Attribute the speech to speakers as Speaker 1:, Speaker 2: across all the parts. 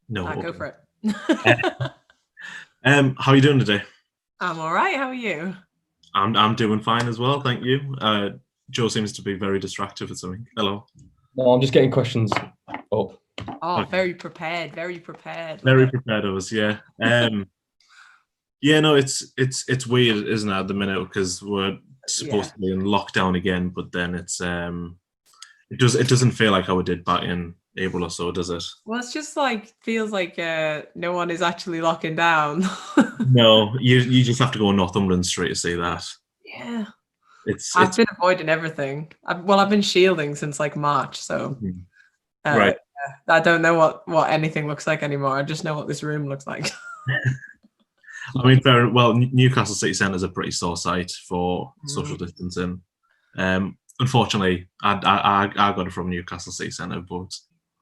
Speaker 1: No.
Speaker 2: Go
Speaker 1: Okay.
Speaker 2: for it.
Speaker 1: How are you doing today?
Speaker 2: I'm all right. How are you?
Speaker 1: I'm doing fine as well, thank you. Joe seems to be very distracted with something. Hello.
Speaker 3: No, I'm just getting questions up.
Speaker 2: Oh,
Speaker 1: Okay.
Speaker 2: very prepared. Very prepared. Love
Speaker 1: Very
Speaker 2: it.
Speaker 1: prepared of us, yeah. Yeah, no, it's weird, isn't it, at the minute because we're
Speaker 2: Yeah.
Speaker 1: supposed to be in lockdown again, but then it doesn't feel like how it did back in April or so, does it?
Speaker 2: Well, it's just like feels like no one is actually locking down.
Speaker 1: No, you just have to go on Northumberland Street to see that.
Speaker 2: Yeah. I've
Speaker 1: It's
Speaker 2: been avoiding everything. I've been shielding since like March, so
Speaker 1: right.
Speaker 2: I don't know what anything looks like anymore. I just know what this room looks like.
Speaker 1: I mean, Newcastle City Centre is a pretty sore site for social distancing. Unfortunately, I got it from Newcastle City Centre, but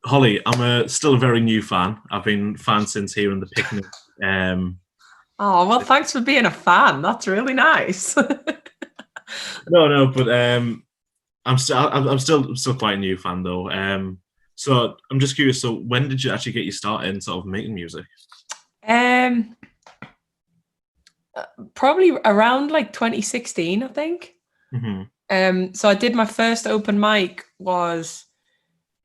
Speaker 1: Holly, I'm still a very new fan. I've been fan since hearing the picnic.
Speaker 2: Oh, well, thanks for being a fan. That's really nice.
Speaker 1: No, but I'm still quite a new fan though. So I'm just curious. So when did you actually get your start in sort of making music?
Speaker 2: Probably around like 2016, I think. So I did my first open mic was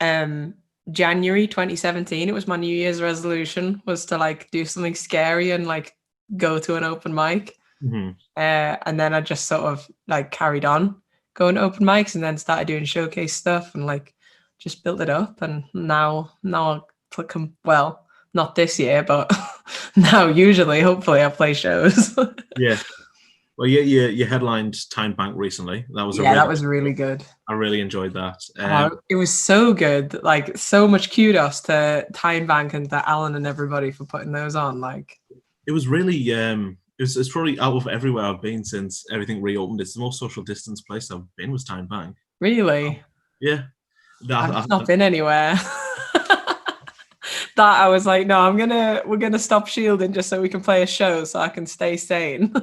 Speaker 2: January 2017. It was my New Year's resolution was to like do something scary and like go to an open mic. And then I just sort of like carried on going to open mics and then started doing showcase stuff and like just built it up. And now I'll well, not this year, but now usually, hopefully, I play shows.
Speaker 1: Yeah. Well, yeah, you headlined Time Bank recently. That was
Speaker 2: really good.
Speaker 1: I really enjoyed that.
Speaker 2: It was so good. Like so much kudos to Time Bank and to Alan and everybody for putting those on. Like
Speaker 1: it was really it's probably out of everywhere I've been since everything reopened. It's the most social distance place I've been was Time Bank.
Speaker 2: Really?
Speaker 1: Yeah.
Speaker 2: I've not been anywhere. That I was like, no, we're gonna stop shielding just so we can play a show so I can stay sane.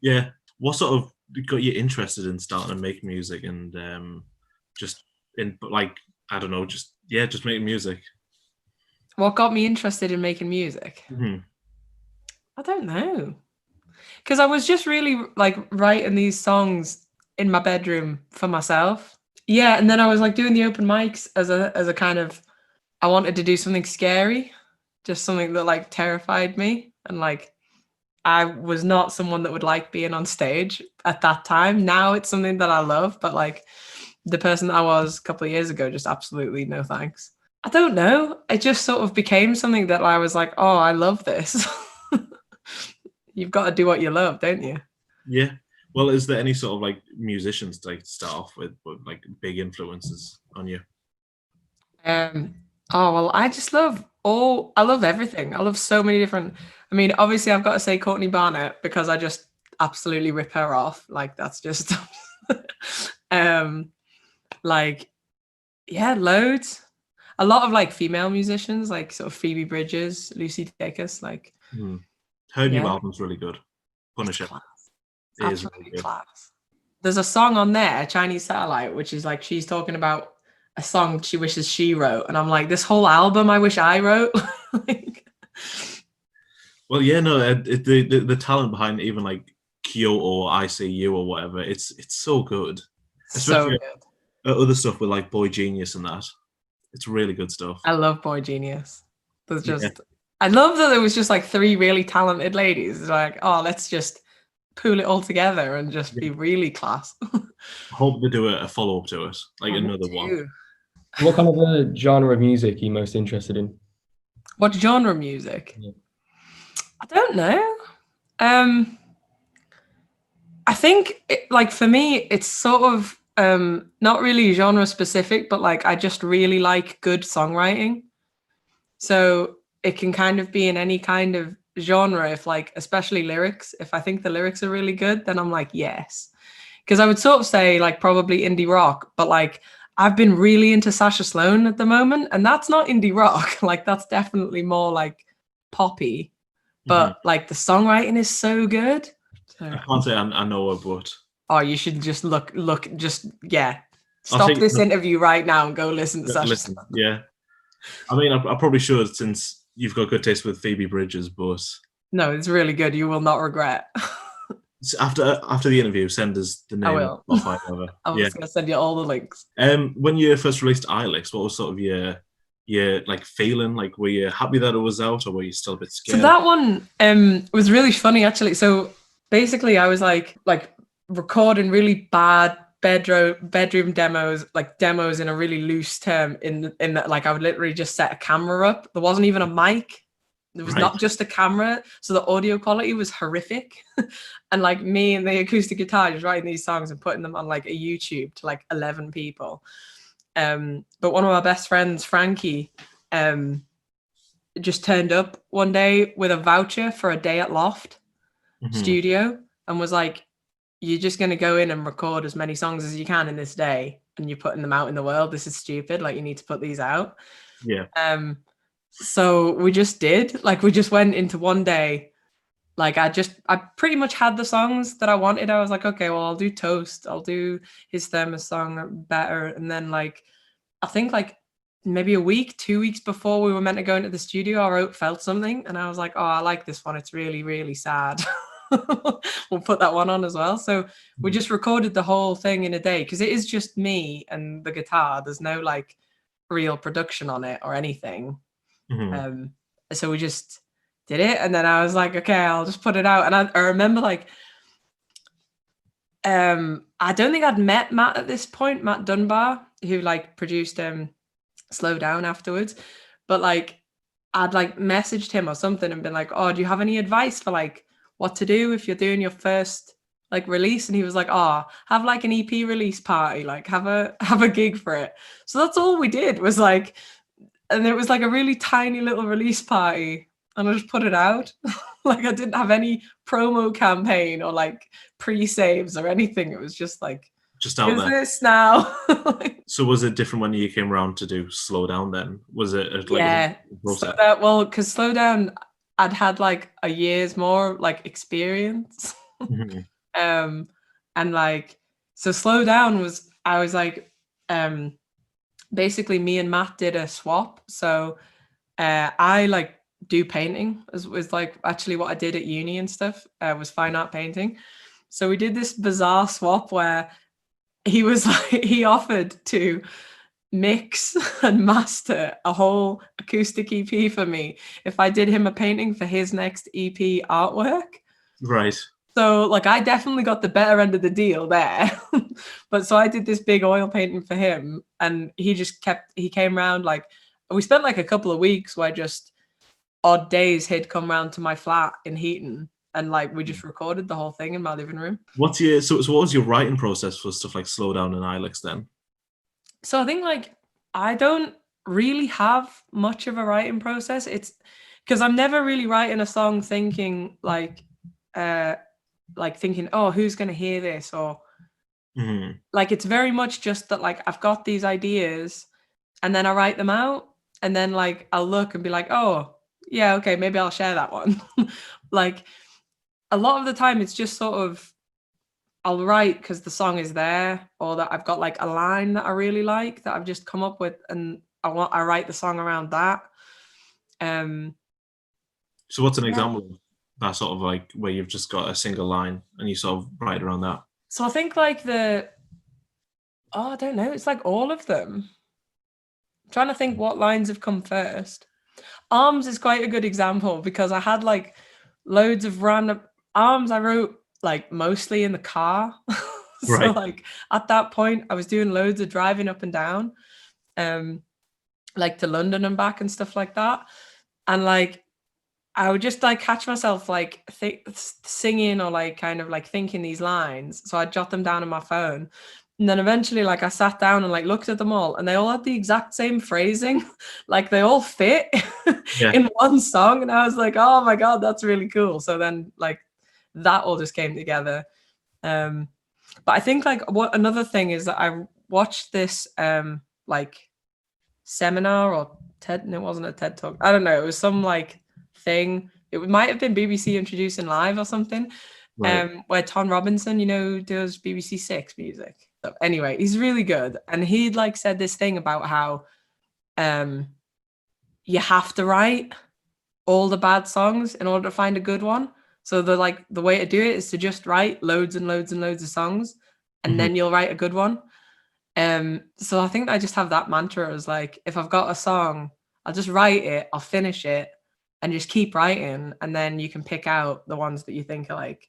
Speaker 1: Yeah. What sort of got you interested in starting to make music and just in like I don't know, just making music?
Speaker 2: What got me interested in making music? I don't know. Because I was just really like writing these songs in my bedroom for myself. Yeah, and then I was like doing the open mics as a kind of I wanted to do something scary, just something that like terrified me. And like I was not someone that would like being on stage at that time. Now it's something that I love, but like the person that I was a couple of years ago, just absolutely no thanks. I don't know. It just sort of became something that I was like, oh, I love this. You've got to do what you love, don't you?
Speaker 1: Yeah. Well, is there any sort of like musicians to like start off with like big influences on you?
Speaker 2: Oh well, I love everything. I love so many different. I mean, obviously, I've got to say Courtney Barnett because I just absolutely rip her off. Like that's just, like, yeah, loads. A lot of like female musicians, like sort of Phoebe Bridgers, Lucy Dacus, like.
Speaker 1: Her new album's really good. Punisher.
Speaker 2: Absolutely class. There's a song on there, Chinese Satellite, which is like she's talking about a song she wishes she wrote, and I'm like, this whole album I wish I wrote. Like,
Speaker 1: well, yeah, no, the talent behind even like Kyoto or ICU or whatever, it's so good. Especially
Speaker 2: so good.
Speaker 1: Other stuff with like Boy Genius and that. It's really good stuff.
Speaker 2: I love Boy Genius. There's just I love that there was just like three really talented ladies. It's like, oh, let's just pool it all together and just be really class.
Speaker 1: I hope they do a follow-up to it, like another one.
Speaker 3: What kind of a genre of music are you most interested in?
Speaker 2: What genre of music? Yeah. I don't know. I think like for me, it's sort of not really genre specific, but like I just really like good songwriting. So it can kind of be in any kind of genre if like, especially lyrics, if I think the lyrics are really good, then I'm like, yes. Because I would sort of say like probably indie rock, but like I've been really into Sasha Sloan at the moment, and that's not indie rock. Like that's definitely more like poppy, but like the songwriting is so good. So,
Speaker 1: I can't say I know her, but
Speaker 2: oh, you should just look, just stop this interview right now and go listen to Sasha Sloan.
Speaker 1: Yeah. I mean, I probably should since you've got good taste with Phoebe Bridgers, but
Speaker 2: No, it's really good. You will not regret.
Speaker 1: after the interview, send us the
Speaker 2: I
Speaker 1: name
Speaker 2: will.
Speaker 1: of whatever.
Speaker 2: I was gonna send you all the links.
Speaker 1: When you first released iLix, what was sort of your like feeling? Like, were you happy that it was out, or were you still a bit scared?
Speaker 2: So that one was really funny actually. So basically, I was like recording really bad bedroom demos, like demos in a really loose term. In that, like I would literally just set a camera up. There wasn't even a mic. There was not just a camera, so the audio quality was horrific. And like me and the acoustic guitar just writing these songs and putting them on like a YouTube to like 11 people. But one of my best friends, Frankie, just turned up one day with a voucher for a day at Loft Studio and was like, you're just going to go in and record as many songs as you can in this day, and you're putting them out in the world. This is stupid. Like, you need to put these out.
Speaker 1: Yeah.
Speaker 2: So we just did. Like, we just went into one day. Like, I pretty much had the songs that I wanted. I was like, okay, well, I'll do Toast. I'll do his Thermos song better. And then, like, I think, like, maybe a week, 2 weeks before we were meant to go into the studio, I wrote Felt Something. And I was like, oh, I like this one. It's really, really sad. We'll put that one on as well. So we just recorded the whole thing in a day because it is just me and the guitar. There's no, like, real production on it or anything. So we just did it, and then I was like, okay, I'll just put it out. And I remember, like, I don't think I'd met Matt at this point, Matt Dunbar, who like produced Slow Down afterwards, but like I'd like messaged him or something and been like, oh, do you have any advice for like what to do if you're doing your first like release? And he was like, oh, have like an EP release party, like have a gig for it. So that's all we did was like, and it was like a really tiny little release party, and I just put it out. Like, I didn't have any promo campaign or like pre-saves or anything. It was just like,
Speaker 1: just out there.
Speaker 2: This now.
Speaker 1: So was it different when you came around to do Slow Down then? Was it like
Speaker 2: yeah? Well, because Slow Down, I'd had like a year's more like experience. And like, so Slow Down was, I was like, basically me and Matt did a swap. So I like do painting was like actually what I did at uni and stuff, was fine art painting. So we did this bizarre swap where he was like, he offered to mix and master a whole acoustic EP for me if I did him a painting for his next EP artwork.
Speaker 1: Right.
Speaker 2: So like I definitely got the better end of the deal there. But so I did this big oil painting for him, and he came around, like we spent like a couple of weeks where just odd days he'd come round to my flat in Heaton, and like we just recorded the whole thing in my living room.
Speaker 1: So what was your writing process for stuff like Slow Down and iLix then?
Speaker 2: So I think like I don't really have much of a writing process. It's because I'm never really writing a song thinking like thinking, oh, who's gonna hear this, or like it's very much just that like I've got these ideas and then I write them out, and then like I'll look and be like, oh yeah, okay, maybe I'll share that one. Like a lot of the time it's just sort of I'll write because the song is there, or that I've got like a line that I really like that I've just come up with, and I write the song around that.
Speaker 1: So what's an example of that sort of like where you've just got a single line and you sort of write around that?
Speaker 2: So I think like I don't know, it's like all of them. I'm trying to think what lines have come first. Arms is quite a good example because I had like loads of random Arms I wrote like mostly in the car. So
Speaker 1: right.
Speaker 2: Like at that point I was doing loads of driving up and down like to London and back and stuff like that, and like I would just like catch myself like singing or like kind of like thinking these lines, so I'd jot them down on my phone, and then eventually like I sat down and like looked at them all, and they all had the exact same phrasing. Like they all fit in one song, and I was like, oh my god, that's really cool. So then like that all just came together. But I think like what another thing is that I watched this like seminar or TED, and it wasn't a TED talk, I don't know, it was some like thing, it might have been BBC Introducing Live or something, where Tom Robinson, you know, does BBC Six music. So anyway, he's really good, and he'd like said this thing about how you have to write, all the bad songs in order to find a good one. So the way to do it is to just write loads and loads and loads of songs, and then you'll write a good one. So I think I just have that mantra as like, if I've got a song, I'll just write it, I'll finish it, and just keep writing, and then you can pick out the ones that you think are like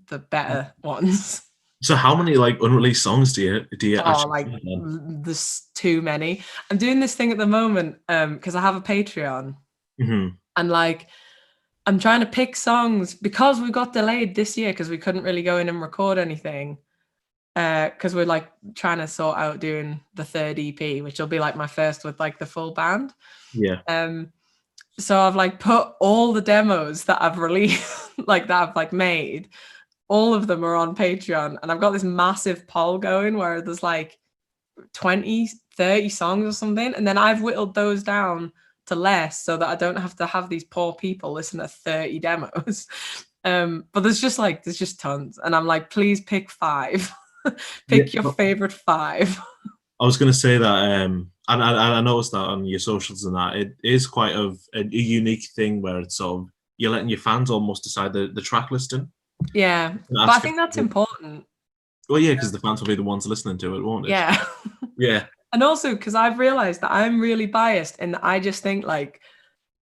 Speaker 2: the better ones.
Speaker 1: So how many like unreleased songs do you actually
Speaker 2: Like
Speaker 1: have then?
Speaker 2: there's too many. I'm doing this thing at the moment because I have a Patreon, and like I'm trying to pick songs because we got delayed this year because we couldn't really go in and record anything because we're like trying to sort out doing the third EP, which will be like my first with like the full band.
Speaker 1: Yeah.
Speaker 2: So I've like put all the demos that I've released, like that I've like made, all of them are on Patreon, and I've got this massive poll going where there's like 20, 30 songs or something, and then I've whittled those down to less so that I don't have to have these poor people listen to 30 demos. But there's just tons, and I'm like, please pick 5. Pick your favorite 5.
Speaker 1: I was going to say that, and I noticed that on your socials and that it is quite a unique thing where it's sort of you're letting your fans almost decide the track listing.
Speaker 2: Yeah, but I think that's important.
Speaker 1: Well, yeah, because the fans will be the ones listening to it, won't it?
Speaker 2: Yeah.
Speaker 1: Yeah.
Speaker 2: And also because I've realized that I'm really biased and I just think like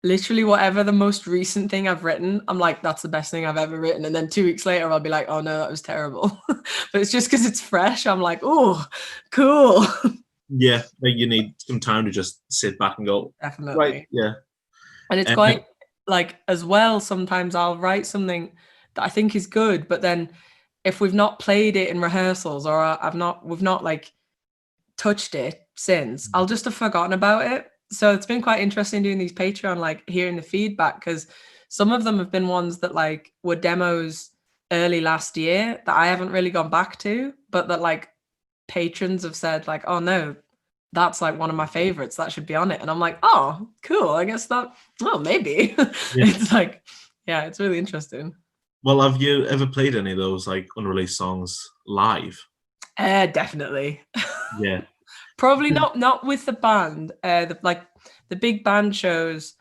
Speaker 2: literally whatever the most recent thing I've written, I'm like, that's the best thing I've ever written. And then 2 weeks later, I'll be like, oh no, that was terrible. But it's just because it's fresh. I'm like, oh, cool.
Speaker 1: Yeah, like you need some time to just sit back and go,
Speaker 2: definitely.
Speaker 1: Right, yeah.
Speaker 2: And it's quite like as well, sometimes I'll write something that I think is good, but then if we've not played it in rehearsals or we've not like touched it since, I'll just have forgotten about it. So it's been quite interesting doing these Patreon, like hearing the feedback, because some of them have been ones that like were demos early last year that I haven't really gone back to, but that like patrons have said like, oh no, that's like one of my favorites, that should be on it. And I'm like, oh, cool. I guess maybe.
Speaker 1: Yeah.
Speaker 2: It's like, yeah, it's really interesting.
Speaker 1: Well, have you ever played any of those like unreleased songs live?
Speaker 2: Definitely.
Speaker 1: Yeah.
Speaker 2: Probably not with the band. The big band shows,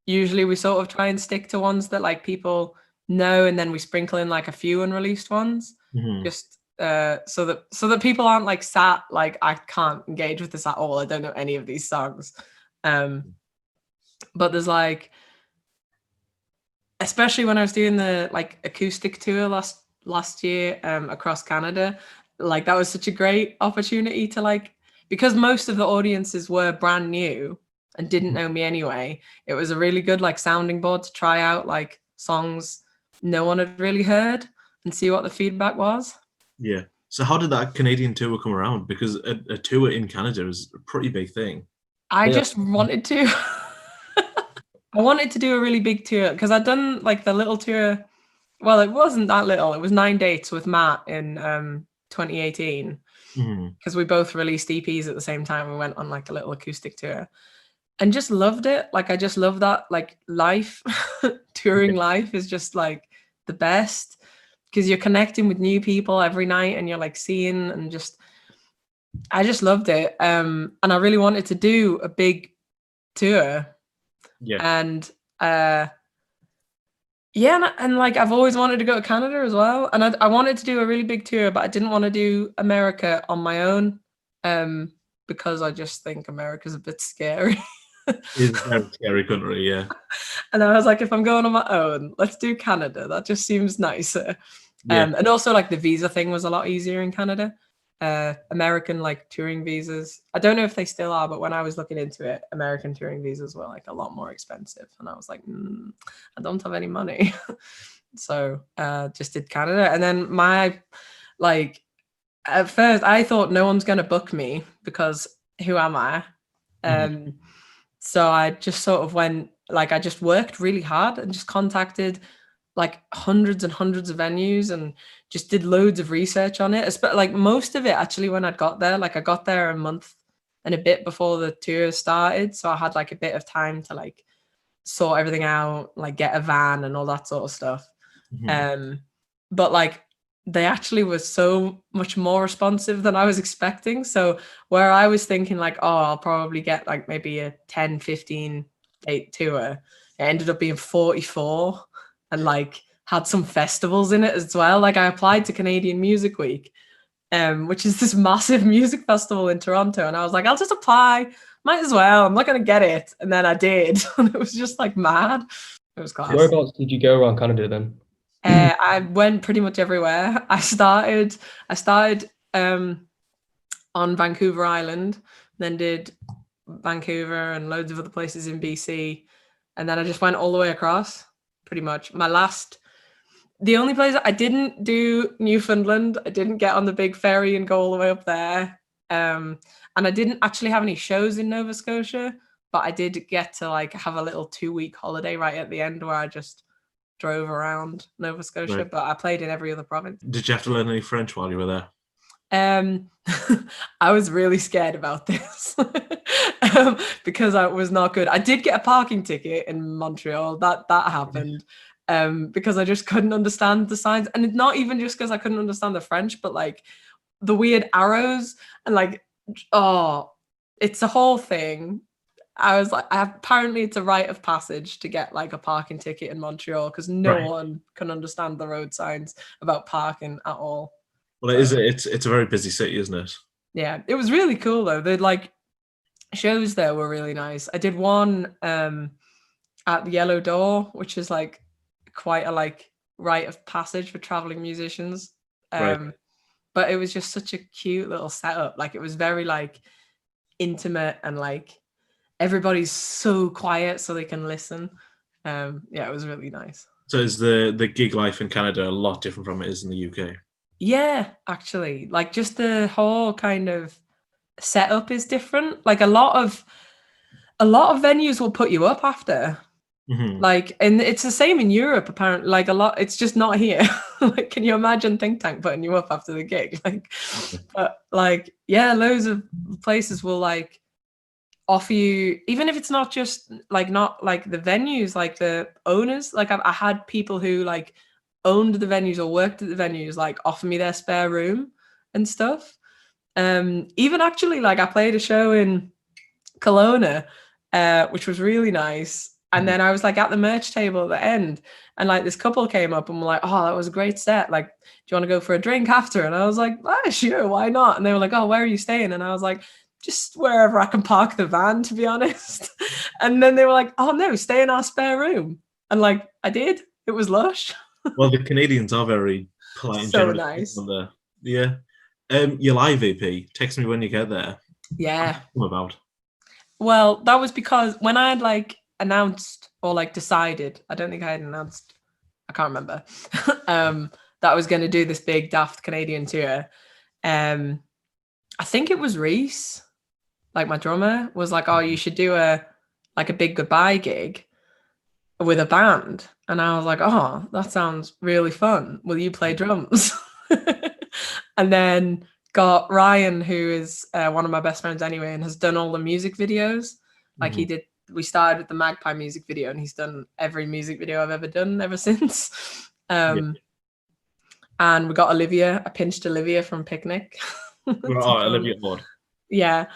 Speaker 2: usually we sort of try and stick to ones that like people know, and then we sprinkle in like a few unreleased ones, just so that people aren't like sat like, I can't engage with this at all, I don't know any of these songs. But there's like, especially when I was doing the like acoustic tour last year across Canada, like that was such a great opportunity to like, because most of the audiences were brand new and didn't know me anyway, it was a really good like sounding board to try out like songs no one had really heard and see what the feedback was.
Speaker 1: Yeah. So how did that Canadian tour come around? Because a tour in Canada is a pretty big thing.
Speaker 2: I just wanted to. I wanted to do a really big tour because I'd done like the little tour. Well, it wasn't that little. It was 9 dates with Matt in 2018 because we both released EPs at the same time. We went on like a little acoustic tour and just loved it. Like I just love that like life. Touring life is just like the best because you're connecting with new people every night and you're like seeing and just I just loved it. And I really wanted to do a big tour.
Speaker 1: Yeah.
Speaker 2: And and like I've always wanted to go to Canada as well, and I wanted to do a really big tour, but I didn't want to do America on my own because I just think America's a bit scary.
Speaker 1: It's a very scary country, yeah.
Speaker 2: And I was like, if I'm going on my own, let's do Canada. That just seems nicer.
Speaker 1: Yeah.
Speaker 2: And also like the visa thing was a lot easier in Canada. American like touring visas, I don't know if they still are, but when I was looking into it, American touring visas were like a lot more expensive, and I was like, I don't have any money. So just did Canada. And then my like at first I thought no one's gonna book me because who am I? So I just sort of went like, I just worked really hard and just contacted like hundreds and hundreds of venues and just did loads of research on it. Like most of it actually when I got there, like I got there a month and a bit before the tour started. So I had like a bit of time to like sort everything out, like get a van and all that sort of stuff. But like they actually were so much more responsive than I was expecting. So where I was thinking like, oh, I'll probably get like maybe a 10, 15 date tour. It ended up being 44 and like had some festivals in it as well. Like I applied to Canadian Music Week, which is this massive music festival in Toronto. And I was like, I'll just apply. Might as well. I'm not going to get it. And then I did. And it was just like mad. It was class.
Speaker 3: Whereabouts did you go around Canada then?
Speaker 2: I went pretty much everywhere. I started on Vancouver Island, then did Vancouver and loads of other places in BC. And then I just went all the way across pretty much. The only place I didn't do Newfoundland. I didn't get on the big ferry and go all the way up there. And I didn't actually have any shows in Nova Scotia, but I did get to like have a little 2-week holiday right at the end where I just drove around Nova Scotia,
Speaker 1: Right.
Speaker 2: but I played in every other province.
Speaker 1: Did you have to learn any French while you were there?
Speaker 2: I was really scared about this because I was not good. I did get a parking ticket in Montreal. That happened because I just couldn't understand the signs, and it's not even just because I couldn't understand the French, but like the weird arrows and like it's a whole thing. I was like, apparently it's a rite of passage to get like a parking ticket in Montreal because no one can understand the road signs about parking at all.
Speaker 1: Well, it is. It's a very busy city, isn't it?
Speaker 2: Yeah, it was really cool though. The like shows there were really nice. I did one at the Yellow Door, which is like quite a like rite of passage for traveling musicians. But it was just such a cute little setup. Like it was very like intimate and like everybody's so quiet so they can listen. Yeah, it was really nice.
Speaker 1: So is the gig life in Canada a lot different from it is in the UK?
Speaker 2: Yeah, actually, like just the whole kind of setup is different. Like a lot of venues will put you up after.
Speaker 1: Mm-hmm.
Speaker 2: Like, and it's the same in Europe apparently. Like a lot, it's just not here. Like, can you imagine Think Tank putting you up after the gig? Like, but like, yeah, loads of places will like offer you, even if it's not just like not like the venues, like the owners. Like I had people who like owned the venues or worked at the venues like offer me their spare room and stuff. Even actually, like I played a show in Kelowna, which was really nice. And then I was like at the merch table at the end, and like this couple came up and were like, "Oh, that was a great set. Like, do you want to go for a drink after?" And I was like, "Sure, why not?" And they were like, "Oh, where are you staying?" And I was like, "Just wherever I can park the van, to be honest." And then they were like, "Oh no, stay in our spare room." And like I did. It was lush.
Speaker 1: Well, the Canadians are very polite and
Speaker 2: So
Speaker 1: generous.
Speaker 2: nice.
Speaker 1: Yeah. Your live EP, text me when you get there.
Speaker 2: Yeah.
Speaker 1: What about?
Speaker 2: Well, that was because when I had like announced or like decided, I don't think I had announced, I can't remember, that I was going to do this big daft Canadian tour. I think it was Rees, like my drummer, was like, "Oh, you should do a big goodbye gig with a band." And I was like, "Oh, that sounds really fun. Will you play drums?" And then got Ryan, who is one of my best friends anyway, and has done all the music videos. Like he did, we started with the Magpie music video, and he's done every music video I've ever done ever since. And we got Olivia. I pinched Olivia from Picnic.
Speaker 1: Olivia Ward.
Speaker 2: Yeah.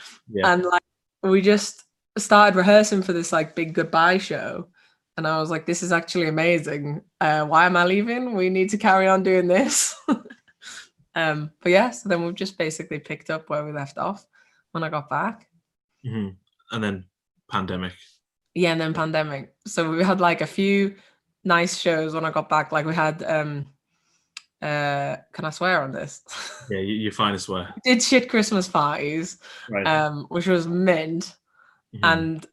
Speaker 2: And like we just started rehearsing for this like big goodbye show. And I was like, this is actually amazing. Why am I leaving? We need to carry on doing this. But yeah, so then we've just basically picked up where we left off when I got back.
Speaker 1: Mm-hmm. And then pandemic.
Speaker 2: Yeah, and then pandemic. So we had like a few nice shows when I got back. Like we had can I swear on this?
Speaker 1: Yeah, you're fine to swear.
Speaker 2: Did shit Christmas parties, which was mint. And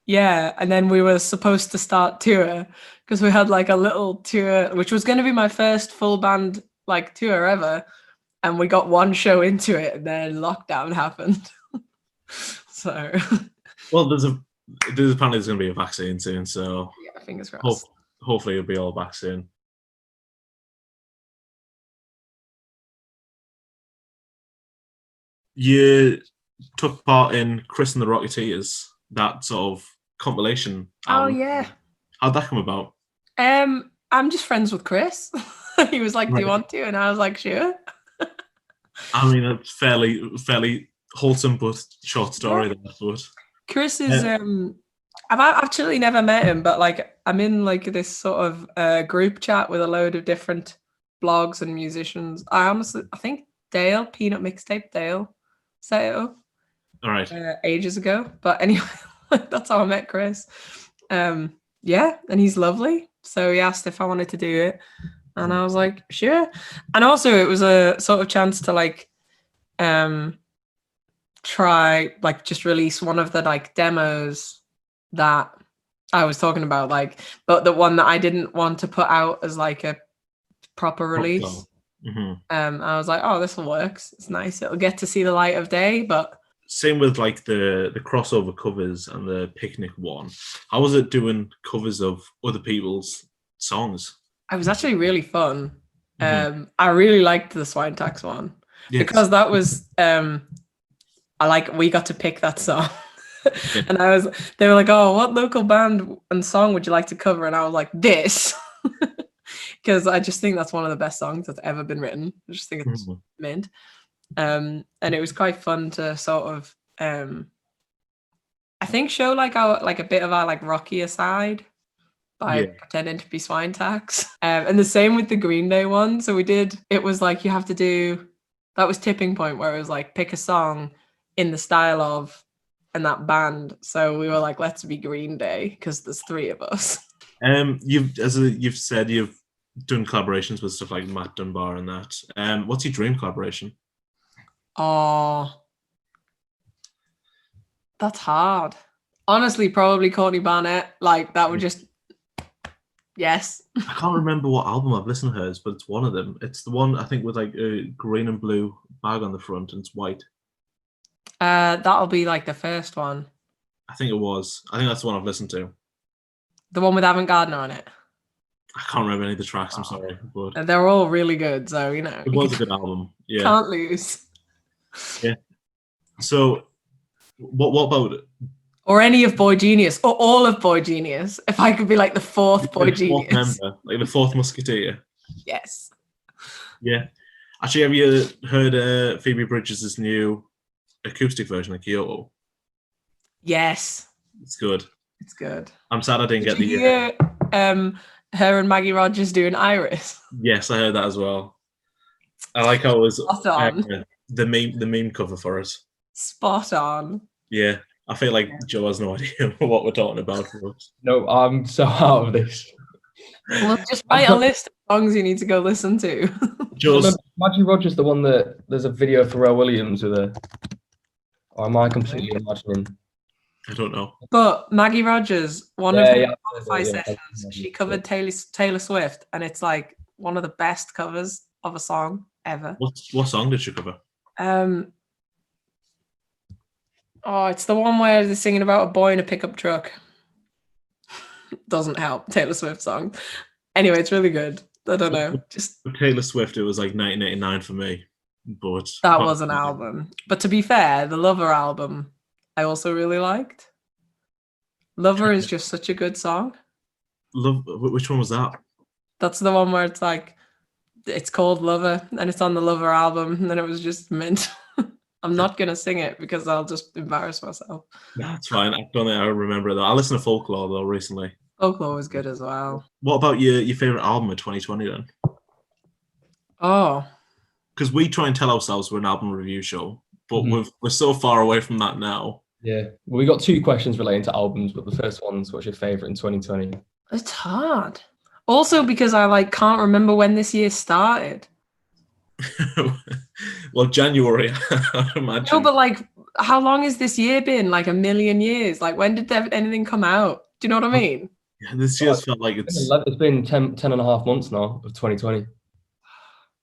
Speaker 2: yeah, and then we were supposed to start tour because we had like a little tour, which was going to be my first full band like tour ever, and we got one show into it, and then lockdown happened. So,
Speaker 1: well, there's apparently there's going to be a vaccine soon, so
Speaker 2: yeah, fingers crossed.
Speaker 1: Hopefully, it'll be all back soon. You took part in Chris and the Rocketeers, that sort of compilation album.
Speaker 2: Oh yeah.
Speaker 1: How'd that come about?
Speaker 2: I'm just friends with Chris. He was like, "Do you want to?" And I was like, "Sure."
Speaker 1: I mean, a fairly wholesome but short story.
Speaker 2: Yeah. Chris is I've actually never met him, but like I'm in like this sort of group chat with a load of different blogs and musicians. I think Dale, Peanut Mixtape Dale, set it up.
Speaker 1: All right.
Speaker 2: Ages ago. But anyway, that's how I met Chris. Yeah, and he's lovely. So he asked if I wanted to do it. And I was like, sure. And also it was a sort of chance to like try like just release one of the like demos that I was talking about, like, but the one that I didn't want to put out as like a proper release. I was like, oh, this will work. It's nice. It'll get to see the light of day. But
Speaker 1: same with like the crossover covers and the picnic one. How was it doing covers of other people's songs?
Speaker 2: It was actually really fun. I really liked the Swine Tax one because that was we got to pick that song. And they were like, oh, what local band and song would you like to cover? And I was like, this. Because I just think that's one of the best songs that's ever been written. I just think it's mint. And it was quite fun to sort of I think show like a bit of our like rockier side by pretending to be Swine Tax. And the same with the Green Day one. So it was like you have to do, that was Tipping Point, where it was like pick a song in the style of and that band. So we were like, let's be Green Day because there's three of us.
Speaker 1: You've said you've done collaborations with stuff like Matt Dunbar and that. What's your dream collaboration?
Speaker 2: Oh, that's hard. Honestly, probably Courtney Barnett. Like that would just, yes.
Speaker 1: I can't remember what album I've listened to hers, but it's one of them. It's the one I think with like a green and blue bag on the front and it's white.
Speaker 2: That'll be like the first one.
Speaker 1: I think it was. I think that's the one I've listened to.
Speaker 2: The one with Avant Gardner on it.
Speaker 1: I can't remember any of the tracks. I'm sorry, but
Speaker 2: they're all really good. So you know,
Speaker 1: it was a good album. Yeah,
Speaker 2: can't lose.
Speaker 1: Yeah. So, what about it?
Speaker 2: Or any of Boy Genius, or all of Boy Genius? If I could be like the fourth Boy Genius,
Speaker 1: member, like the fourth Musketeer.
Speaker 2: Yes.
Speaker 1: Yeah. Actually, have you heard Phoebe Bridges' new acoustic version of Kyoto?
Speaker 2: Yes.
Speaker 1: It's good.
Speaker 2: It's good.
Speaker 1: I'm sad I didn't get the.
Speaker 2: Did you hear her and Maggie Rogers doing Iris?
Speaker 1: Yes, I heard that as well. I like how it was the meme cover for it.
Speaker 2: Spot on.
Speaker 1: Yeah, I feel like Joe has no idea what we're talking about.
Speaker 3: No, I'm so out of this.
Speaker 2: Well, just write a list of songs you need to go listen to.
Speaker 3: Maggie Rogers, the one that there's a video of Pharrell Williams with her. Or am I completely imagining?
Speaker 1: I don't know.
Speaker 2: But Maggie Rogers, one of her Spotify sessions, she covered Taylor Swift, and it's like one of the best covers of a song ever.
Speaker 1: What song did she cover?
Speaker 2: It's the one where they're singing about a boy in a pickup truck. Doesn't help. Taylor Swift song. Anyway, it's really good. I don't know. Just
Speaker 1: for Taylor Swift, it was like 1989 for me. But
Speaker 2: that was an album. But to be fair, the Lover album I also really liked. Lover is just such a good song.
Speaker 1: Which one was that?
Speaker 2: That's the one where it's like, it's called Lover and it's on the Lover album, and then it was just mint. I'm not gonna sing it because I'll just embarrass myself.
Speaker 1: That's fine. I don't think I remember that. I listened to Folklore though recently.
Speaker 2: Folklore was good as well.
Speaker 1: What about your favorite album of 2020 then?
Speaker 2: Oh,
Speaker 1: because we try and tell ourselves we're an album review show, but we're so far away from that now.
Speaker 3: Yeah, well, we got two questions relating to albums, but the first one's what's your favorite in 2020?
Speaker 2: It's hard. Also, because I can't remember when this year started.
Speaker 1: Well, January, I imagine.
Speaker 2: No, but how long has this year been? Like a million years? Like, when did anything come out? Do you know what I mean?
Speaker 1: Yeah, this year's felt like it's
Speaker 3: been 10 and a half months now of 2020.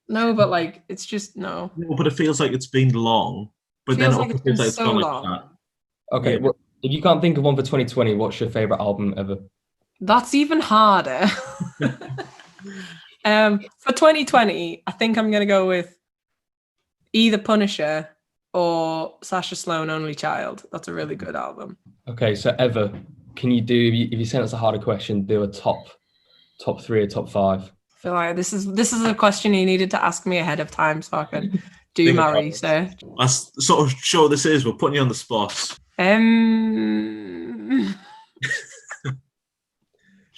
Speaker 2: No, but it's just no.
Speaker 1: No, but it feels like it's been long. But
Speaker 2: feels
Speaker 1: then
Speaker 2: like it's been so long.
Speaker 1: Like that.
Speaker 3: Okay, yeah. Well, if you can't think of one for 2020, what's your favorite album ever?
Speaker 2: That's even harder. For 2020, I think I'm gonna go with either Punisher or Sasha Sloan, Only Child. That's a really good album.
Speaker 3: Okay, so ever, can you do, if you sent us a harder question, do a top 3 or top 5?
Speaker 2: I feel like this is a question you needed to ask me ahead of time so I could do my research.
Speaker 1: That's sort of show this is. We're putting you on the spot.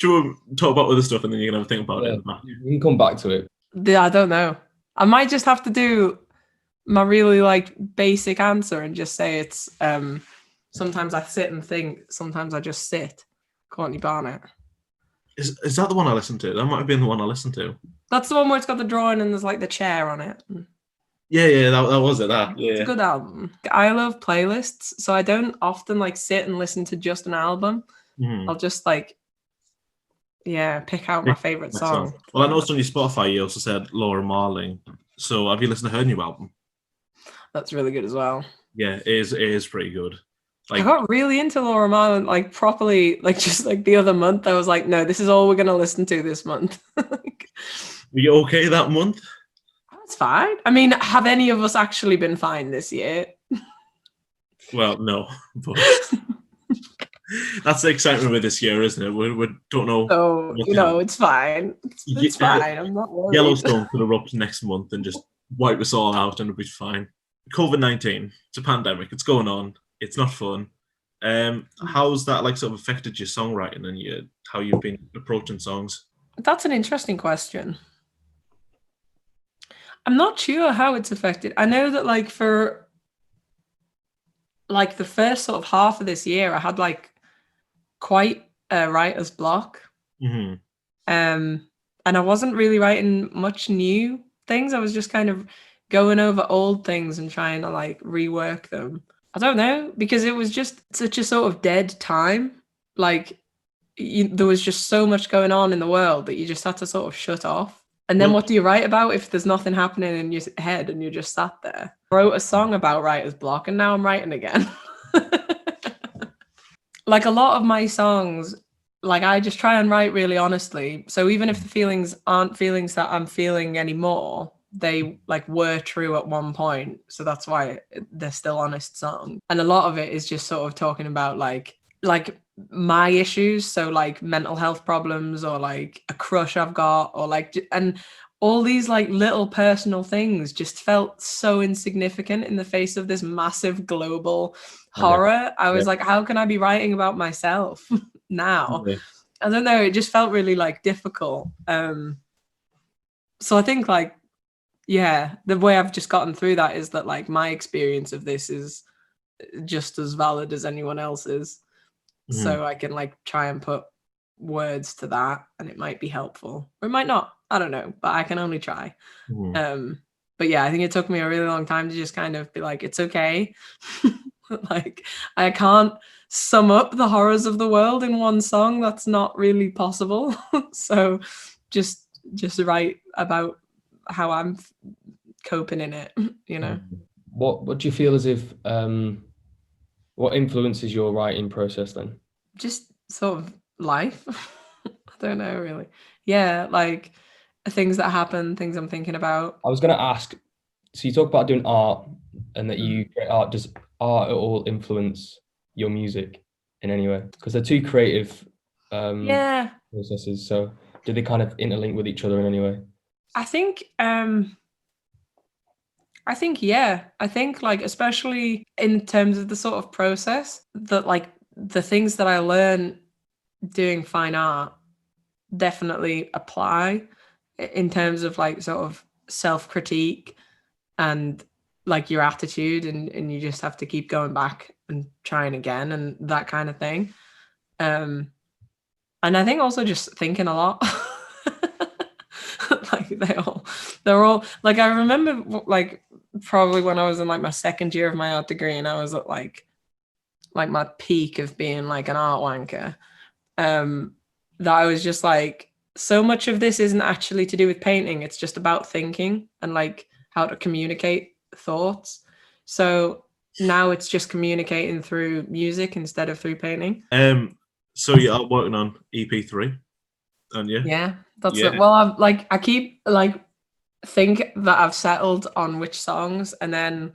Speaker 1: Should we talk about other stuff and then you can have a think about it?
Speaker 3: We can come back to it.
Speaker 2: I don't know. I might just have to do my really like basic answer and just say it's sometimes I sit and think, sometimes I just sit. Courtney Barnett.
Speaker 1: Is that the one I listened to? That might have been the one I listened to.
Speaker 2: That's the one where it's got the drawing and there's like the chair on it.
Speaker 1: Yeah, that was it. That
Speaker 2: It's a good album. I love playlists, so I don't often like sit and listen to just an album. I'll just like pick out my favorite song.
Speaker 1: Well, I noticed on your Spotify you also said Laura Marling. So have you listened to her new album?
Speaker 2: That's really good as well.
Speaker 1: Yeah, it is pretty good. Like,
Speaker 2: I got really into Laura Marling, like properly, like just like the other month. I was like, no, this is all we're gonna listen to this month.
Speaker 1: Were you okay that month?
Speaker 2: That's fine. I mean, have any of us actually been fine this year?
Speaker 1: Well, no, but that's the excitement with this year, isn't it? We don't know.
Speaker 2: So, it's fine. It's fine. I'm not worried.
Speaker 1: Yellowstone could erupt next month and just wipe us all out and it'll be fine. COVID-19, it's a pandemic. It's going on. It's not fun. How's that like sort of affected your songwriting and how you've been approaching songs?
Speaker 2: That's an interesting question. I'm not sure how it's affected. I know that like for like the first sort of half of this year, I had like quite a writer's block.
Speaker 1: Mm-hmm.
Speaker 2: And I wasn't really writing much new things. I was just kind of going over old things and trying to like rework them. I don't know, because it was just such a sort of dead time. Like there was just so much going on in the world that you just had to sort of shut off. And then what do you write about if there's nothing happening in your head and you're just sat there? I wrote a song about writer's block and now I'm writing again. Like a lot of my songs, like I just try and write really honestly. So even if the feelings aren't feelings that I'm feeling anymore, they like were true at one point. So that's why they're still honest songs. And a lot of it is just sort of talking about like my issues, so like mental health problems or like a crush I've got or like, and all these like little personal things just felt so insignificant in the face of this massive global horror. I was like, how can I be writing about myself now? I don't know, it just felt really like difficult. So I think like, yeah, the way I've just gotten through that is that like my experience of this is just as valid as anyone else's. Mm-hmm. So I can like try and put words to that and it might be helpful or it might not. I don't know, but I can only try. Mm-hmm. But yeah, I think it took me a really long time to just kind of be like, it's okay. Like I can't sum up the horrors of the world in one song. That's not really possible. So just write about how I'm coping in it, you know.
Speaker 3: What do you feel as if what influences your writing process then?
Speaker 2: Just sort of life. I don't know really. Yeah, like things that happen, things I'm thinking about.
Speaker 3: I was going to ask, so you talk about doing art and that you create art. Does art at all influence your music in any way? Because they're two creative processes. So do they kind of interlink with each other in any way?
Speaker 2: I think yeah. I think like especially in terms of the sort of process that like the things that I learn doing fine art definitely apply in terms of like sort of self-critique and like your attitude and you just have to keep going back and trying again and that kind of thing. And I think also just thinking a lot. Like they're all like, I remember like probably when I was in like my second year of my art degree and I was at like my peak of being like an art wanker, that I was just like, so much of this isn't actually to do with painting. It's just about thinking and like how to communicate thoughts. So now it's just communicating through music instead of through painting.
Speaker 1: So you are working on EP3, aren't you?
Speaker 2: Yeah, that's it. Well, I keep like think that I've settled on which songs, and then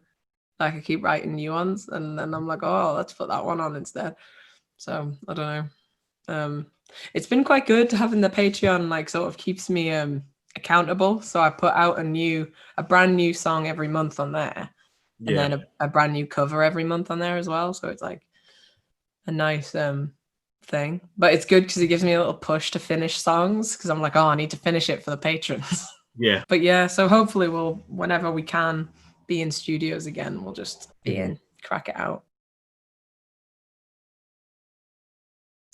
Speaker 2: like I keep writing new ones, and then I'm like, oh, let's put that one on instead. So I don't know. It's been quite good having the Patreon, like sort of keeps me accountable. So I put out a brand new song every month on there, and then a brand new cover every month on there as well. So it's like a nice thing, but it's good because it gives me a little push to finish songs because I'm like, oh, I need to finish it for the patrons.
Speaker 1: Yeah.
Speaker 2: But yeah, so hopefully we'll, whenever we can be in studios again, we'll just be in, crack it out.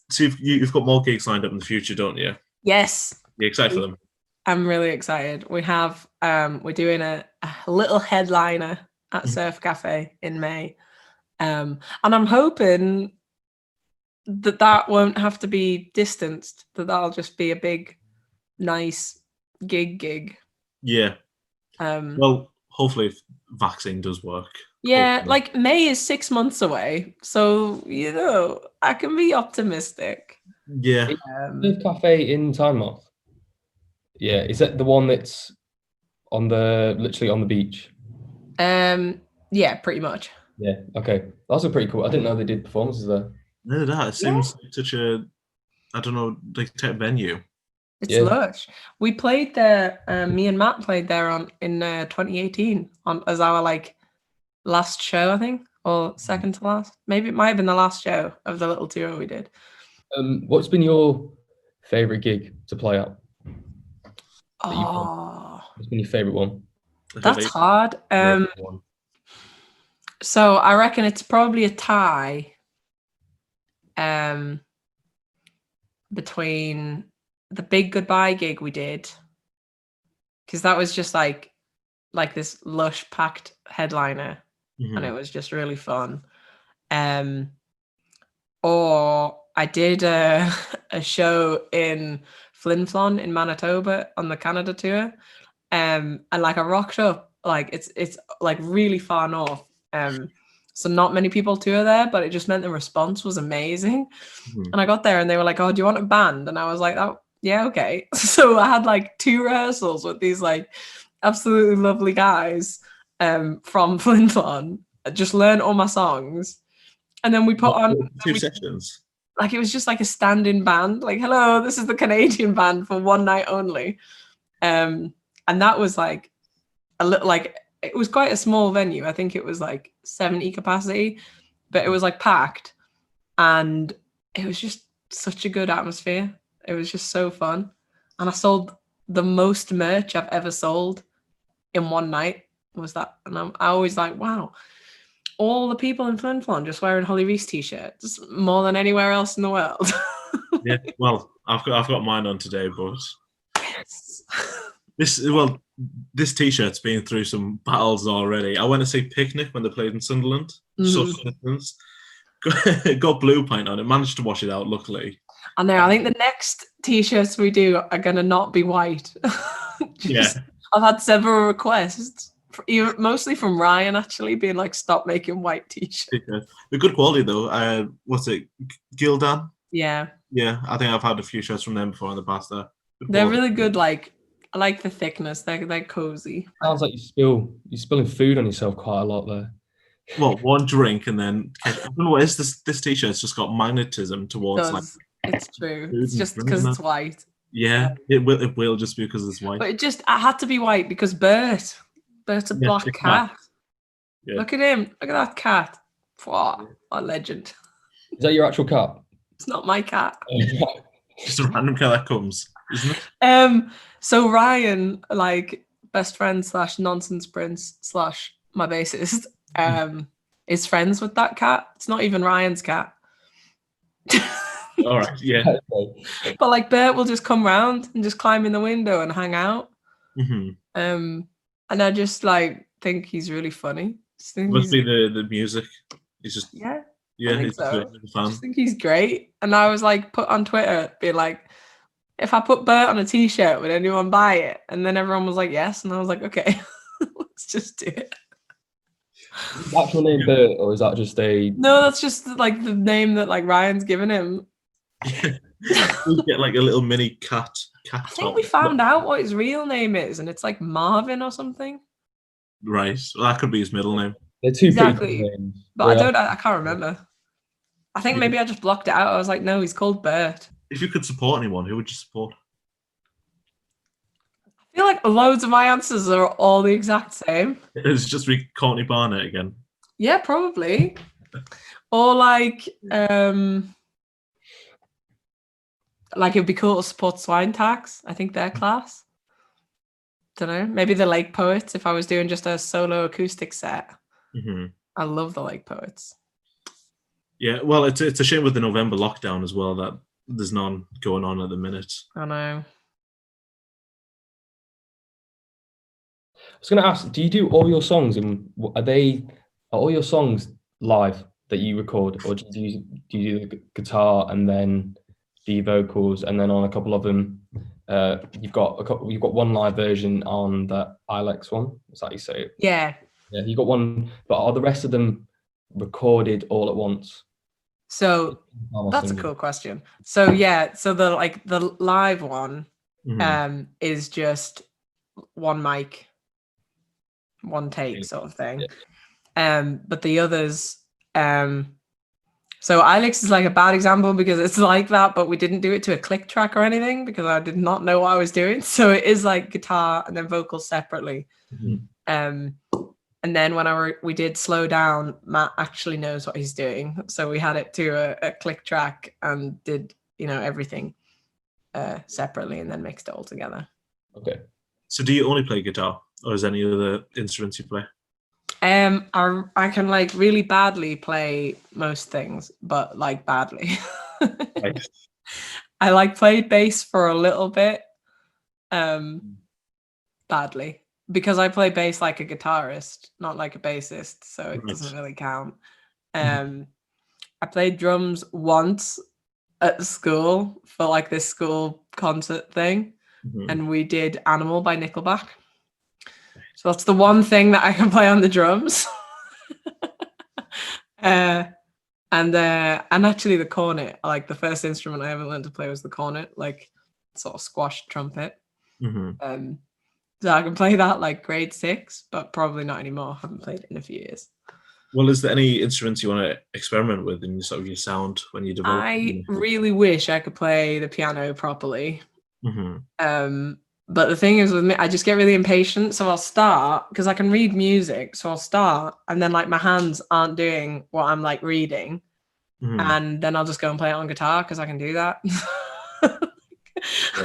Speaker 1: So you've got more gigs lined up in the future, don't you?
Speaker 2: Yes.
Speaker 1: You excited for them?
Speaker 2: I'm really excited. We have we're doing a little headliner at Surf Cafe in May. And I'm hoping that won't have to be distanced, that'll just be a big, nice gig.
Speaker 1: Yeah. Well, hopefully if vaccine does work.
Speaker 2: Yeah,
Speaker 1: hopefully.
Speaker 2: like May is 6 months away. So, I can be optimistic.
Speaker 1: Yeah.
Speaker 3: Surf Cafe in Tynemouth. Yeah, is that the one that's literally on the beach?
Speaker 2: Yeah, pretty much.
Speaker 3: Yeah, okay. That's pretty cool. I didn't know they did performances there.
Speaker 1: No, that it seems like such a, I don't know, like type venue.
Speaker 2: It's lush. We played there. Me and Matt played there in 2018 as our like last show, I think, or second to last. Maybe it might have been the last show of the little tour we did.
Speaker 3: What's been your favorite gig to play at? What's been your favorite one?
Speaker 2: That's hard. So I reckon it's probably a tie. Between the Big Goodbye gig we did, because that was just like this lush packed headliner, and it was just really fun. Or I did a show in Flin Flon in Manitoba on the Canada tour, and like I rocked up, like it's like really far north, so not many people tour there, but it just meant the response was amazing. And I got there and they were like, oh, do you want a band? And I was like, oh yeah, okay. So I had like 2 rehearsals with these like absolutely lovely guys from Flin Flon. I just learned all my songs, and then we put on
Speaker 1: 2 sessions.
Speaker 2: Like it was just like a stand-in band, like, hello, this is the Canadian band for one night only. And that was like a little, like, it was quite a small venue. I think it was like 70 capacity, but it was like packed, and it was just such a good atmosphere. It was just so fun. And I sold the most merch I've ever sold in one night was that. And I always like, wow, all the people in Flin Flon just wearing Holly Rees t-shirts more than anywhere else in the world.
Speaker 1: Yeah, well, I've got mine on today, but
Speaker 2: yes.
Speaker 1: This t-shirt's been through some battles already. I went to see Picnic when they played in Sunderland. Social distance. Got blue paint on it. Managed to wash it out, luckily.
Speaker 2: I know. I think the next t-shirts we do are gonna not be white. I've had several requests, mostly from Ryan, actually, being like, "Stop making white t-shirts."
Speaker 1: They're good quality though. What's it, Gildan?
Speaker 2: Yeah.
Speaker 1: Yeah, I think I've had a few shirts from them before in the past.
Speaker 2: They're really good. Like, I like the thickness. They're cozy.
Speaker 3: Sounds like you're spilling food on yourself quite a lot there.
Speaker 1: Well, one drink and then I don't know what is this t-shirt's just got magnetism towards like.
Speaker 2: It's true. It's just because it's white.
Speaker 1: Yeah, it will just be because it's white.
Speaker 2: But I had to be white because Bert's a black cat. Yeah. Look at him. Look at that cat. Wow, a legend.
Speaker 3: Is that your actual cat?
Speaker 2: It's not my cat.
Speaker 1: Just a random cat that comes, isn't it?
Speaker 2: So Ryan, like best friend / nonsense prince / my bassist, is friends with that cat. It's not even Ryan's cat.
Speaker 1: All right, yeah.
Speaker 2: But like Bert will just come round and just climb in the window and hang out. And I just like think he's really funny.
Speaker 1: Must be the music. He's just
Speaker 2: yeah.
Speaker 1: He's
Speaker 2: so. I just think he's great. And I was like put on Twitter, be like, if I put Bert on a t-shirt, would anyone buy it? And then everyone was like, yes. And I was like, okay, let's just do it.
Speaker 3: Is the actual name Bert, or is that just a?
Speaker 2: No, that's just like the name that like Ryan's given him.
Speaker 1: We get like a little mini cat.
Speaker 2: I think we found out what his real name is, and it's like Marvin or something.
Speaker 1: Right, well, that could be his middle name.
Speaker 3: They're two
Speaker 2: exactly,
Speaker 3: names.
Speaker 2: But I can't remember. I think maybe I just blocked it out. I was like, no, he's called Bert.
Speaker 1: If you could support anyone, who would you support?
Speaker 2: I feel like loads of my answers are all the exact same.
Speaker 1: It's just be Courtney Barnett again.
Speaker 2: Yeah, probably. Or like Like it'd be cool to support Swine Tax. I think they're class. Don't know. Maybe the Lake Poets. If I was doing just a solo acoustic set, I love the Lake Poets.
Speaker 1: Yeah, well, it's a shame with the November lockdown as well that there's none going on at the minute.
Speaker 2: I know.
Speaker 3: I was going to ask, do you do all your songs, and are all your songs live that you record, or do you do the guitar and then the vocals, and then on a couple of them, you've got one live version on the Ilex one? Is that how you say it?
Speaker 2: Yeah.
Speaker 3: Yeah, you got one, but are the rest of them recorded all at once?
Speaker 2: So that's a cool question. So yeah, so the live one is just one mic, one take sort of thing. But the others, so Ilex is like a bad example because it's like that, but we didn't do it to a click track or anything because I did not know what I was doing. So it is like guitar and then vocals separately. And then when we did Slow Down, Matt actually knows what he's doing. So we had it to a click track and did, everything separately and then mixed it all together.
Speaker 3: Okay.
Speaker 1: So do you only play guitar, or is there any other instruments you play?
Speaker 2: I can like really badly play most things, but like badly.
Speaker 1: Right.
Speaker 2: I like played bass for a little bit, badly. Because I play bass like a guitarist, not like a bassist, so it doesn't really count. I played drums once at school for like this school concert thing, and we did Animal by Nickelback. So that's the one thing that I can play on the drums. And actually the cornet, like the first instrument I ever learned to play was the cornet, like sort of squash trumpet. So I can play that like grade 6, but probably not anymore. I haven't played it in a few years.
Speaker 1: Well, is there any instruments you want to experiment with in sort of your sound when you develop?
Speaker 2: I really wish I could play the piano properly. But the thing is with me, I just get really impatient. So I'll start, because I can read music. So I'll start and then like my hands aren't doing what I'm like reading. And then I'll just go and play it on guitar because I can do that.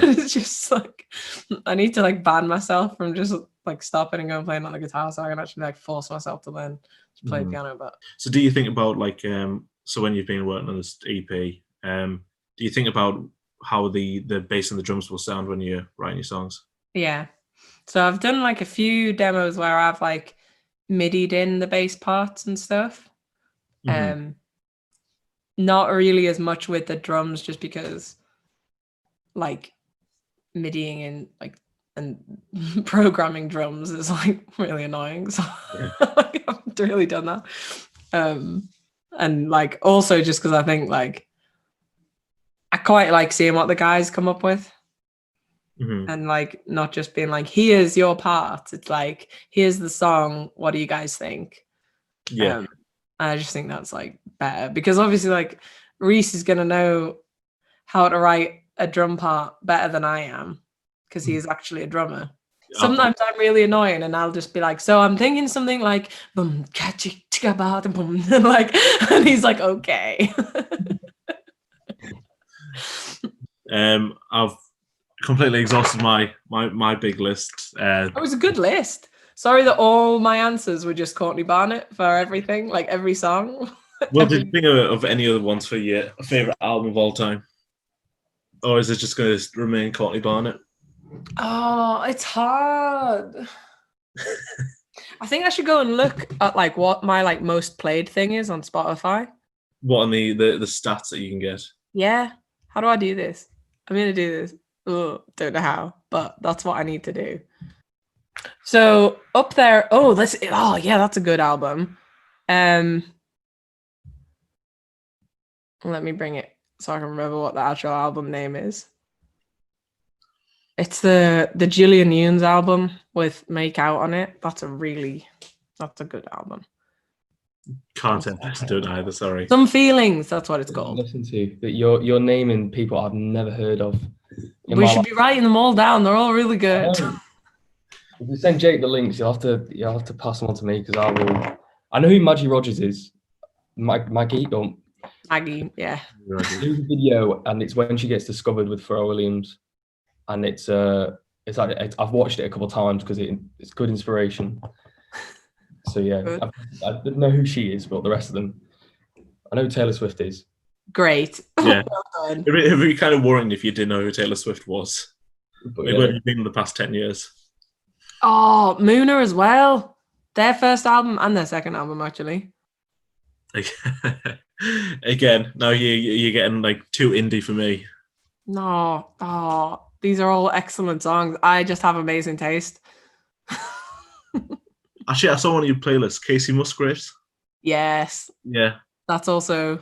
Speaker 2: It's just like I need to like ban myself from just like stopping and going playing on the guitar so I can actually like force myself to learn to play piano. But
Speaker 1: so do you think about like so when you've been working on this EP, do you think about how the bass and the drums will sound when you're writing your songs?
Speaker 2: Yeah, so I've done like a few demos where I've like midied in the bass parts and stuff. Not really as much with the drums just because like midiing in like and programming drums is like really annoying, so like, I haven't really done that. And like also just because I think like I quite like seeing what the guys come up with, and like not just being like here's your part, it's like here's the song, what do you guys think? I just think that's like better because obviously like Rees is gonna know how to write a drum part better than I am because he is actually a drummer. Sometimes I'm really annoying and I'll just be like, so I'm thinking something like boom catchy boom like, and he's like, okay.
Speaker 1: I've completely exhausted my big list.
Speaker 2: It was a good list. Sorry that all my answers were just Courtney Barnett for everything, like every song.
Speaker 1: Well, did you think of any other ones for your favorite album of all time? Or is it just going to remain Courtney Barnett?
Speaker 2: Oh, it's hard. I think I should go and look at like what my like most played thing is on Spotify.
Speaker 1: What on the stats that you can get?
Speaker 2: Yeah. How do I do this? I'm going to do this. Oh, don't know how, but that's what I need to do. So up there, yeah, that's a good album. Let me bring it so I can remember what the actual album name is. It's the Jillian Nunes album with Make Out on it. That's a good album.
Speaker 1: Can't listen to it either, sorry.
Speaker 2: Some Feelings, that's what it's called.
Speaker 3: Listen to that you're naming people I've never heard of.
Speaker 2: We should be writing them all down. They're all really good.
Speaker 3: If you send Jake the links, you'll have to pass them on to me because I know who Maggie Rogers is. Maggie, don't.
Speaker 2: Maggie, yeah.
Speaker 3: There's a video, and it's when she gets discovered with Pharrell Williams, and it's like I've watched it a couple of times because it's good inspiration. So yeah, I didn't know who she is, but the rest of them, I know Taylor Swift is.
Speaker 2: Great.
Speaker 1: Yeah. It'd be kind of worrying if you didn't know who Taylor Swift was. Like, where have you been in the past 10 years?
Speaker 2: Oh, Mooner as well. Their first album and their second album, actually.
Speaker 1: Again, now you're getting like too indie for me.
Speaker 2: No. Oh, these are all excellent songs. I just have amazing taste.
Speaker 1: Actually, I saw one of your playlists, Casey Musgraves.
Speaker 2: Yes.
Speaker 1: Yeah.
Speaker 2: That's also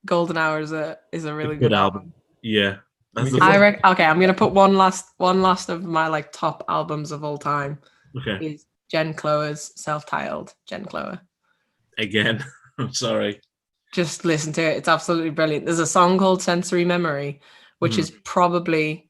Speaker 2: Golden Hour is a really good album.
Speaker 1: Yeah.
Speaker 2: Okay, I'm gonna put one last of my like top albums of all time.
Speaker 1: Okay.
Speaker 2: Is Jen Cloher's self-titled Jen Cloher.
Speaker 1: Again, I'm sorry.
Speaker 2: Just listen to it. It's absolutely brilliant. There's a song called Sensory Memory, which is probably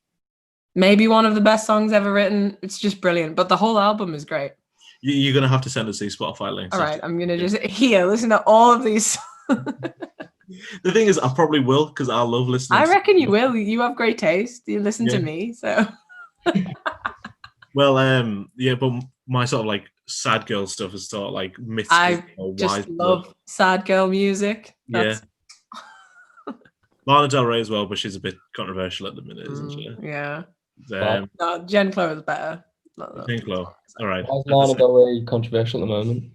Speaker 2: maybe one of the best songs ever written. It's just brilliant. But the whole album is great.
Speaker 1: You're going to have to send us these Spotify links.
Speaker 2: All right. I'm going to just listen to all of these.
Speaker 1: The thing is, I probably will because I love listening.
Speaker 2: I reckon you will. You have great taste. You listen to me. So.
Speaker 1: Well, yeah, but my sort of like sad girl stuff is sort of like myths.
Speaker 2: I just love sad girl music.
Speaker 1: Yeah. Lana Del Rey as well, but she's a bit controversial at the minute, isn't she?
Speaker 2: Yeah. No, Jen Cloher is better.
Speaker 1: Jen Cloher. All right.
Speaker 3: Why is Lana Del Rey controversial at the moment?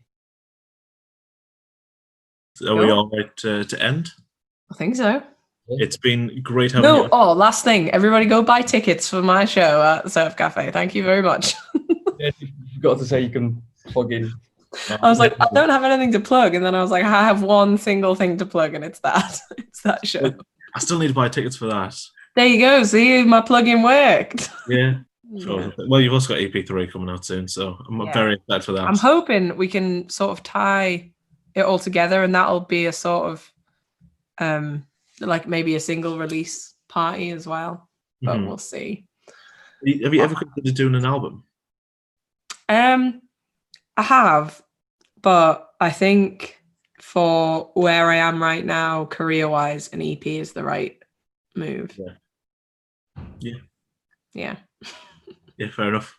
Speaker 1: Are we all right to end?
Speaker 2: I think so.
Speaker 1: It's been great having you.
Speaker 2: Oh, last thing. Everybody go buy tickets for my show at Surf Cafe. Thank you very much.
Speaker 3: Yeah, you forgot to say you can plug in.
Speaker 2: I was like, I don't have anything to plug. And then I was like, I have one single thing to plug, and it's that. It's that show.
Speaker 1: I still need to buy tickets for that.
Speaker 2: There you go. See, my plug-in worked.
Speaker 1: Yeah. Sure. Yeah. Well, you've also got EP3 coming out soon, so I'm very excited for that.
Speaker 2: I'm hoping we can sort of tie it all together, and that'll be a sort of like maybe a single release party as well. But we'll see.
Speaker 1: Have you ever considered doing an album?
Speaker 2: I have, but I think for where I am right now, career-wise, an EP is the right move.
Speaker 1: Yeah.
Speaker 2: Yeah,
Speaker 1: fair enough.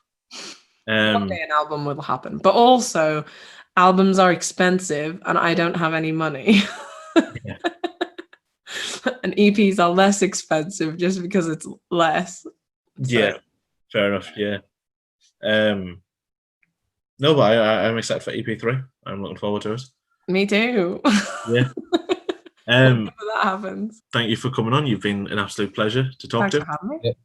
Speaker 2: One day an album will happen, but also albums are expensive and I don't have any money. And EPs are less expensive just because it's less.
Speaker 1: Yeah, fair enough. Yeah. No, but I'm excited for EP3. I'm looking forward to it.
Speaker 2: Me too.
Speaker 1: Yeah.
Speaker 2: Whenever that happens.
Speaker 1: Thank you for coming on. You've been an absolute pleasure to talk
Speaker 2: Thanks
Speaker 1: to.
Speaker 2: for having me.